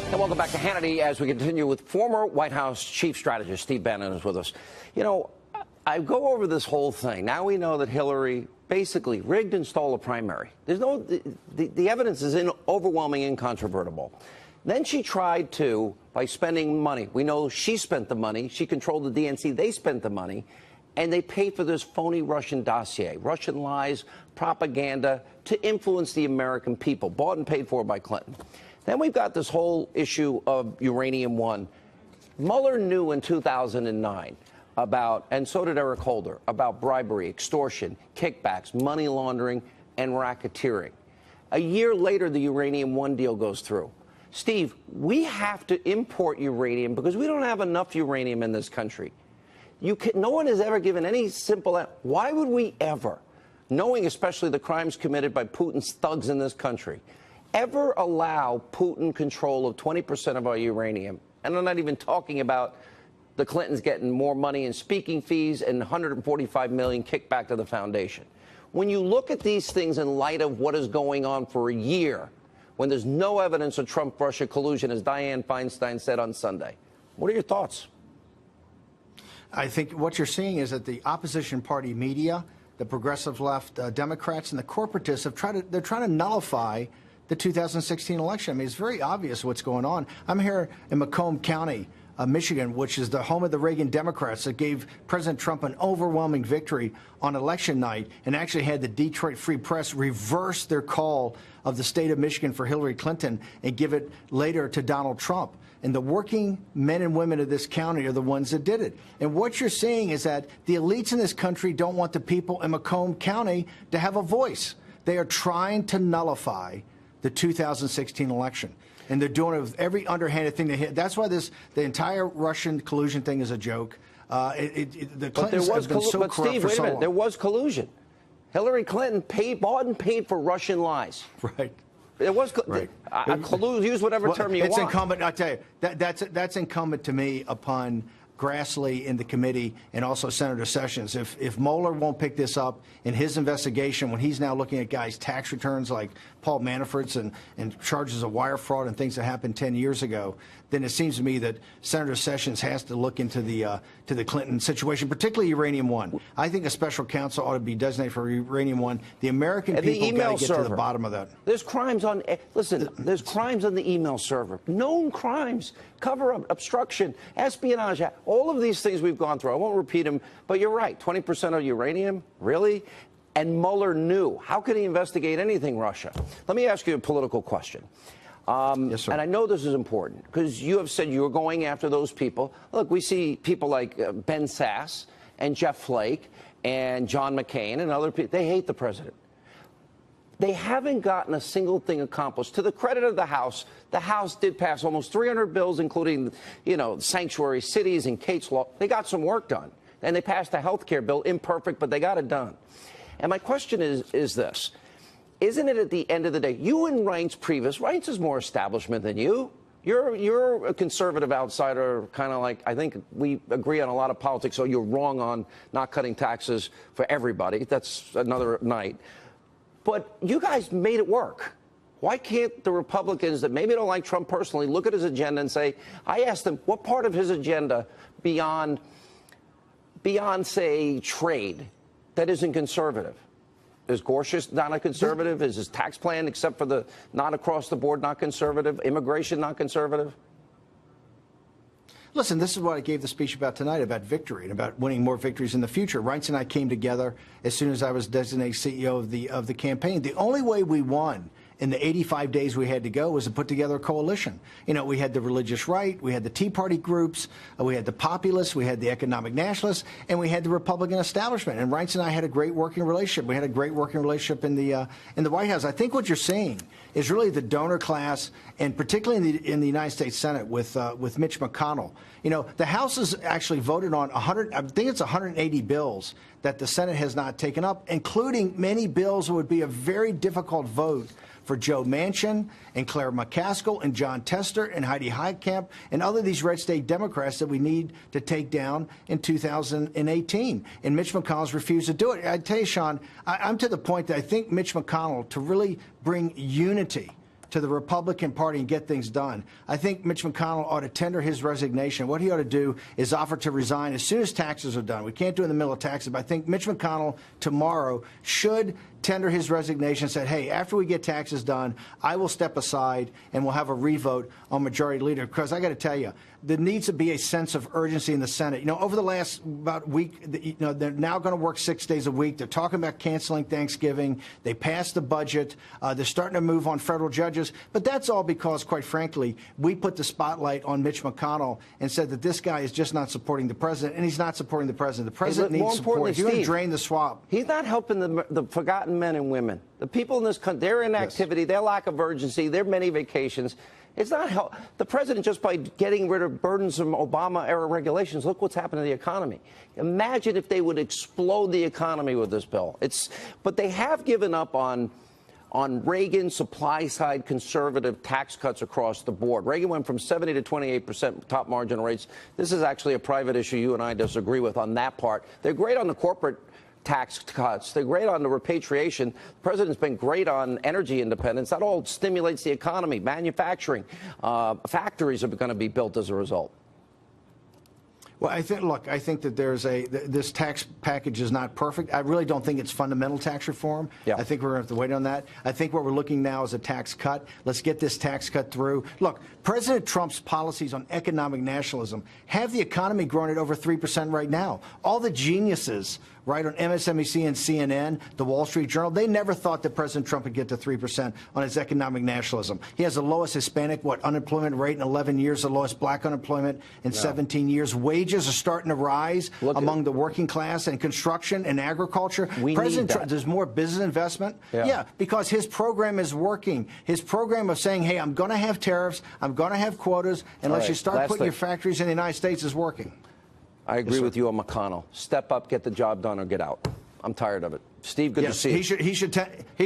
And welcome back to Hannity as we continue with former White House chief strategist Steve Bannon is with us. You know, I go over this whole thing. Now we know that Hillary basically rigged and stole a primary. There's no, the evidence is overwhelming, incontrovertible. Then she tried to, by spending money. We know she spent the money. She controlled the DNC. They spent the money. And they paid for this phony Russian dossier, Russian lies, propaganda to influence the American people, bought and paid for by Clinton. Then we've got this whole issue of Uranium One. Mueller knew in 2009 about, and so did Eric Holder, about bribery, extortion, kickbacks, money laundering, and racketeering. A year later, the Uranium One deal goes through. Steve, we have to import uranium because we don't have enough uranium in this country. No one has ever given any simple, why would we ever, knowing especially the crimes committed by Putin's thugs in this country, ever allow Putin control of 20% of our uranium? And I'm not even talking about the Clintons getting more money in speaking fees and $145 million kickback to the foundation. When you look at these things in light of what is going on for a year, when there's no evidence of Trump-Russia collusion, as Dianne Feinstein said on Sunday, what are your thoughts? I think what you're seeing is that the opposition party media, the progressive left Democrats, and the corporatists they're trying to nullify the 2016 election. I mean, it's very obvious what's going on. I'm here in Macomb County, Michigan, which is the home of the Reagan Democrats that gave President Trump an overwhelming victory on election night and actually had the Detroit Free Press reverse their call of the state of Michigan for Hillary Clinton and give it later to Donald Trump. And the working men and women of this county are the ones that did it. And what you're seeing is that the elites in this country don't want the people in Macomb County to have a voice. They are trying to nullify the 2016 election. And they're doing it with every underhanded thing they hit. That's why the entire Russian collusion thing is a joke. The Clintons have been so corrupt for so long. But Steve, wait a minute. There was collusion. Hillary Clinton bought and paid for Russian lies. Right. It was right. Use whatever term you want. It's incumbent. I tell you, that's incumbent to me upon Grassley in the committee and also Senator Sessions. If Mueller won't pick this up in his investigation, when he's now looking at guys' tax returns like Paul Manafort's and charges of wire fraud and things that happened 10 years ago, then it seems to me that Senator Sessions has to look into the Clinton situation, particularly Uranium One. I think a special counsel ought to be designated for Uranium One. The American people got to get to the bottom of that. There's crimes on. Listen, there's crimes on the email server. Known crimes, cover-up, obstruction, espionage, all of these things we've gone through. I won't repeat them, but you're right. 20% of uranium, really? And Mueller knew. How could he investigate anything Russia? Let me ask you a political question. Yes, sir. And I know this is important because you have said you were going after those people. Look, we see people like Ben Sass and Jeff Flake and John McCain and other people. They hate the president. They haven't gotten a single thing accomplished. To the credit of the House did pass almost 300 bills, including, sanctuary cities and Kate's Law. They got some work done. And they passed a health care bill, imperfect, but they got it done. And my question is this. Isn't it at the end of the day, you and Reince Priebus, Reince is more establishment than you. You're a conservative outsider, kind of like, I think we agree on a lot of politics, so you're wrong on not cutting taxes for everybody. That's another night. But you guys made it work. Why can't the Republicans that maybe don't like Trump personally look at his agenda and say, I asked them, what part of his agenda beyond say, trade that isn't conservative? Is Gorsuch not a conservative? Is his tax plan, except for the not across the board, not conservative? Immigration, not conservative? Listen, this is what I gave the speech about tonight, about victory and about winning more victories in the future. Reince and I came together as soon as I was designated CEO of the campaign. The only way we won in the 85 days we had to go was to put together a coalition. We had the religious right, we had the Tea Party groups, we had the populists, we had the economic nationalists, and we had the Republican establishment. And Reince and I had a great working relationship. We had a great working relationship in the White House. I think what you're seeing is really the donor class, and particularly in the United States Senate with Mitch McConnell. The House has actually voted on 180 bills that the Senate has not taken up, including many bills that would be a very difficult vote for Joe Manchin and Claire McCaskill and John Tester and Heidi Heitkamp and other of these red state Democrats that we need to take down in 2018. And Mitch McConnell's refused to do it. I tell you, Sean, I'm to the point that I think Mitch McConnell, to really bring unity to the Republican Party and get things done. I think Mitch McConnell ought to tender his resignation. What he ought to do is offer to resign as soon as taxes are done. We can't do it in the middle of taxes, but I think Mitch McConnell tomorrow should tender his resignation and said, hey, after we get taxes done, I will step aside and we'll have a revote on majority leader. Because I got to tell you, there needs to be a sense of urgency in the Senate. You know, over the last about week, you know, they're now going to work 6 days a week. They're talking about canceling Thanksgiving. They passed the budget. They're starting to move on federal judges. But that's all because, quite frankly, we put the spotlight on Mitch McConnell and said that this guy is just not supporting the president, and he's not supporting the president. The president needs support. If you're going to drain the swamp. He's not helping the forgotten men and women. The people in this country, their inactivity, their lack of urgency, their many vacations. It's not help. The president, just by getting rid of burdensome Obama-era regulations, look what's happened to the economy. Imagine if they would explode the economy with this bill. But they have given up on Reagan supply-side conservative tax cuts across the board. Reagan went from 70 to 28% top marginal rates. This is actually a private issue you and I disagree with on that part. They're great on the corporate tax cuts. They're great on the repatriation. The president's been great on energy independence. That all stimulates the economy, manufacturing. Factories are going to be built as a result. Well, I think that this tax package is not perfect. I really don't think it's fundamental tax reform. Yeah. I think we're going to have to wait on that. I think what we're looking now is a tax cut. Let's get this tax cut through. Look, President Trump's policies on economic nationalism have the economy growing at over 3% right now. All the geniuses, right, on MSNBC and CNN, the Wall Street Journal, they never thought that President Trump would get to 3% on his economic nationalism. He has the lowest Hispanic, unemployment rate in 11 years, the lowest black unemployment in 17 years. Wages are starting to rise among the working class and construction and agriculture. President Trump, there's more business investment. Yeah, because his program is working. His program of saying, hey, I'm going to have tariffs, I'm going to have quotas, unless you start putting your factories in the United States is working. I agree with you on McConnell. Step up, get the job done, or get out. I'm tired of it. Steve, good to see you. He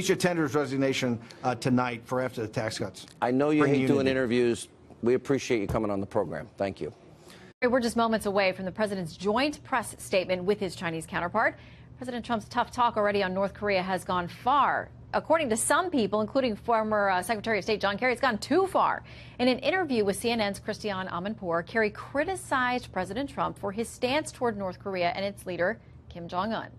should tender his resignation tonight for after the tax cuts. I know you hate doing interviews. We appreciate you coming on the program. Thank you. We're just moments away from the president's joint press statement with his Chinese counterpart. President Trump's tough talk already on North Korea has gone far. According to some people, including former Secretary of State John Kerry, it's gone too far. In an interview with CNN's Christiane Amanpour, Kerry criticized President Trump for his stance toward North Korea and its leader, Kim Jong-un.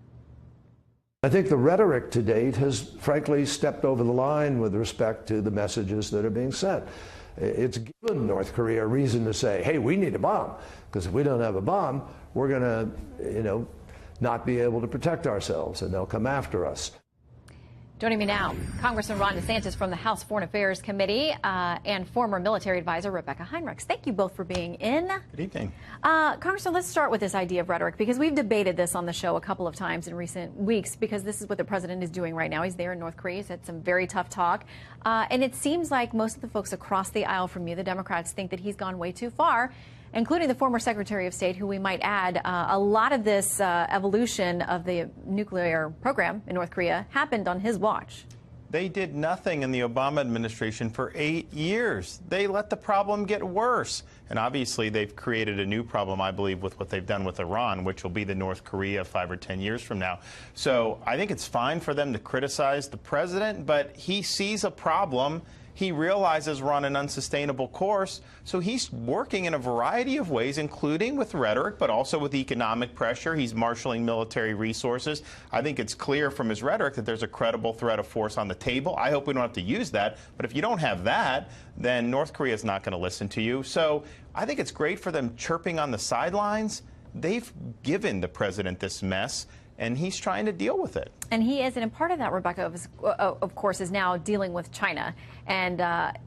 I think the rhetoric to date has, frankly, stepped over the line with respect to the messages that are being sent. It's given North Korea a reason to say, hey, we need a bomb, because if we don't have a bomb, we're going to, not be able to protect ourselves, and they'll come after us. Joining me now, Congressman Ron DeSantis from the House Foreign Affairs Committee and former military advisor Rebecca Heinrichs. Thank you both for being in. Good evening. Congressman, let's start with this idea of rhetoric, because we've debated this on the show a couple of times in recent weeks, because this is what the president is doing right now. He's there in North Korea. He's had some very tough talk. And it seems like most of the folks across the aisle from you, the Democrats, think that he's gone way too far, including the former Secretary of State, who we might add, a lot of this evolution of the nuclear program in North Korea happened on his watch. They did nothing in the Obama administration for 8 years. They let the problem get worse. And obviously, they've created a new problem, I believe, with what they've done with Iran, which will be the North Korea 5 or 10 years from now. So I think it's fine for them to criticize the president, but he sees a problem. He realizes we're on an unsustainable course, so he's working in a variety of ways, including with rhetoric, but also with economic pressure. He's marshaling military resources. I think it's clear from his rhetoric that there's a credible threat of force on the table. I hope we don't have to use that, but if you don't have that, then North Korea is not going to listen to you. So I think it's great for them chirping on the sidelines. They've given the president this mess, and he's trying to deal with it. And he is, and part of that, Rebecca, of course, is now dealing with China. And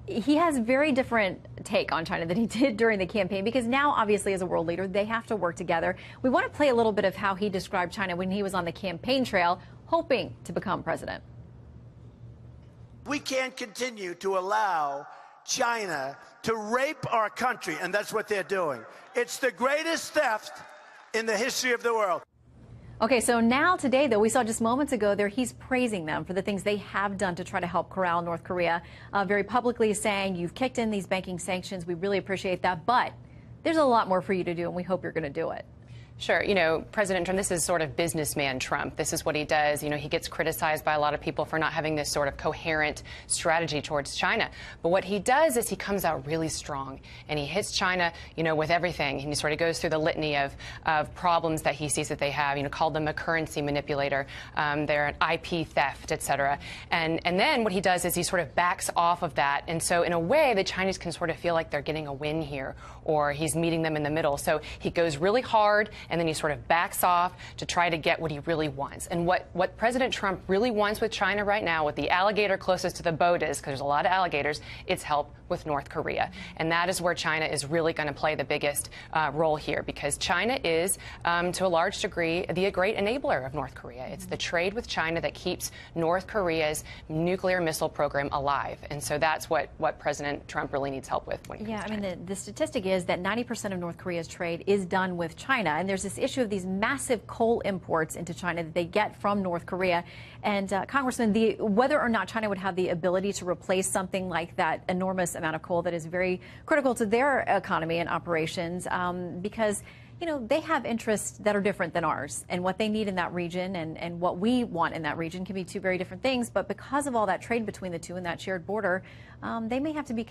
he has a very different take on China than he did during the campaign, because now, obviously, as a world leader, they have to work together. We want to play a little bit of how he described China when he was on the campaign trail, hoping to become president. We can't continue to allow China to rape our country, and that's what they're doing. It's the greatest theft in the history of the world. Okay, so now today, though, we saw just moments ago there, he's praising them for the things they have done to try to help corral North Korea, very publicly saying, you've kicked in these banking sanctions. We really appreciate that. But there's a lot more for you to do, and we hope you're going to do it. Sure. You know, President Trump, this is sort of businessman Trump. This is what he does. You know, he gets criticized by a lot of people for not having this sort of coherent strategy towards China. But what he does is he comes out really strong and he hits China, you know, with everything. And he sort of goes through the litany of problems that he sees that they have, you know, called them a currency manipulator. They're an IP theft, et cetera. And then what he does is he sort of backs off of that. And so in a way, the Chinese can sort of feel like they're getting a win here, or he's meeting them in the middle. So he goes really hard, and then he sort of backs off to try to get what he really wants. And what President Trump really wants with China right now, what the alligator closest to the boat is, because there's a lot of alligators, it's help with North Korea. And that is where China is really going to play the biggest role here, because China is, to a large degree, the great enabler of North Korea. It's the trade with China that keeps North Korea's nuclear missile program alive. And so that's what President Trump really needs help with when he comes to China. I mean, the statistic is that 90% of North Korea's trade is done with China. And there's this issue of these massive coal imports into China that they get from North Korea. And Congressman, whether or not China would have the ability to replace something like that enormous amount of coal that is very critical to their economy and operations, because you know, they have interests that are different than ours, and what they need in that region and what we want in that region can be two very different things. But because of all that trade between the two and that shared border, they may have to be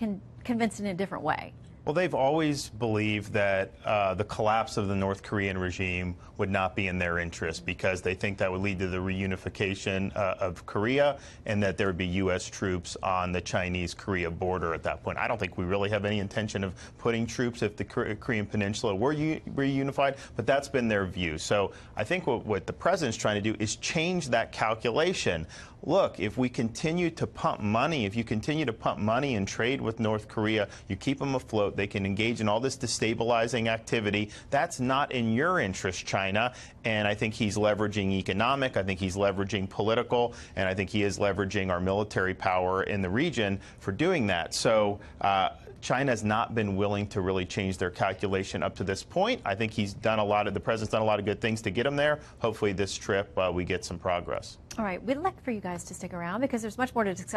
convinced in a different way. Well, they've always believed that the collapse of the North Korean regime would not be in their interest, because they think that would lead to the reunification of Korea, and that there would be U.S. troops on the Chinese-Korea border at that point. I don't think we really have any intention of putting troops if the Korean Peninsula were reunified, but that's been their view. So I think what the president's trying to do is change that calculation. Look, if we continue to pump money, if you continue to pump money and trade with North Korea, you keep them afloat, they can engage in all this destabilizing activity. That's not in your interest, China. And I think he's leveraging economic, I think he's leveraging political, and I think he is leveraging our military power in the region for doing that. So China has not been willing to really change their calculation up to this point. I think the president's done a lot of good things to get him there. Hopefully this trip we get some progress. All right, we'd like for you guys to stick around because there's much more to discuss.